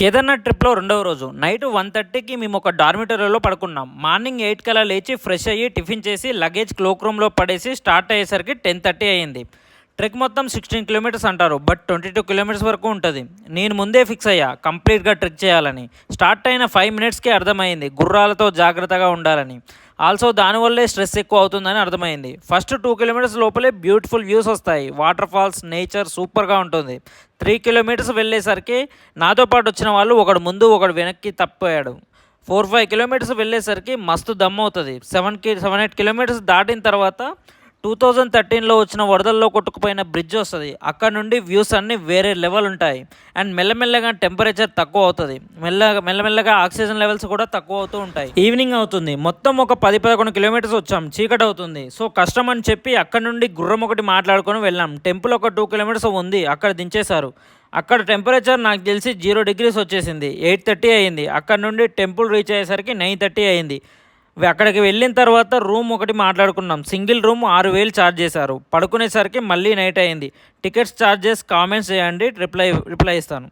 కేదార్నాథ్ ట్రిప్లో రెండవ రోజు నైట్ 1:30కి మేము ఒక డార్మిటరీలో పడుకున్నాం. మార్నింగ్ 8 కల్లా లేచి ఫ్రెష్ అయ్యి టిఫిన్ చేసి లగేజ్ క్లోక్ రూమ్లో పడేసి స్టార్ట్ అయ్యేసరికి 10:30 అయ్యింది. ట్రెక్ మొత్తం 16 కిలోమీటర్స్ అంటారు, బట్ 22 కిలోమీటర్స్ వరకు ఉంటుంది. నేను ముందే ఫిక్స్ అయ్యా కంప్లీట్గా ట్రెక్ చేయాలని. స్టార్ట్ అయిన 5 మినిట్స్కే అర్థమైంది గుర్రాలతో జాగ్రత్తగా ఉండాలని. ఆల్సో దానివల్లే స్ట్రెస్ ఎక్కువ అవుతుందని అర్థమైంది. ఫస్ట్ 2 కిలోమీటర్స్ లోపలే బ్యూటిఫుల్ వ్యూస్ వస్తాయి, వాటర్ ఫాల్స్, నేచర్ సూపర్గా ఉంటుంది. 3 కిలోమీటర్స్ వెళ్ళేసరికి నాతో పాటు వచ్చిన వాళ్ళు ఒకడు ముందు ఒకడు వెనక్కి తప్పిపోయాడు. 4-5 కిలోమీటర్స్ వెళ్ళేసరికి మస్తు దమ్ అవుతుంది. 7-8 కిలోమీటర్స్ దాటిన తర్వాత 2013లో వచ్చిన వరదల్లో కొట్టుకుపోయిన బ్రిడ్జ్ వస్తుంది. అక్కడ నుండి వ్యూస్ అన్నీ వేరే లెవెల్ ఉంటాయి. అండ్ మెల్లమెల్లగా టెంపరేచర్ తక్కువ అవుతుంది. మెల్లమెల్లగా ఆక్సిజన్ లెవెల్స్ కూడా తక్కువ అవుతూ ఉంటాయి. ఈవినింగ్ అవుతుంది. మొత్తం ఒక 10-11 కిలోమీటర్స్ వచ్చాం. చీకటి అవుతుంది. సో కష్టం అని చెప్పి అక్కడ నుండి గుర్రం ఒకటి మాట్లాడుకొని వెళ్ళాం. టెంపుల్ ఒక 2 కిలోమీటర్స్ ఉంది, అక్కడ దించేశారు. అక్కడ టెంపరేచర్ నాకు తెలిసి 0 డిగ్రీస్ వచ్చేసింది. 8:30 అయ్యింది. అక్కడ నుండి టెంపుల్ రీచ్ అయ్యేసరికి 9:30 అయ్యింది. అక్కడికి వెళ్ళిన తర్వాత రూమ్ ఒకటి మాట్లాడుకున్నాం. సింగిల్ రూమ్ 6,000 ఛార్జ్ చేశారు. పడుకునేసరికి మళ్ళీ నైట్ అయింది. టికెట్స్ ఛార్జెస్ కామెంట్స్ చేయండి, రిప్లై ఇస్తాను.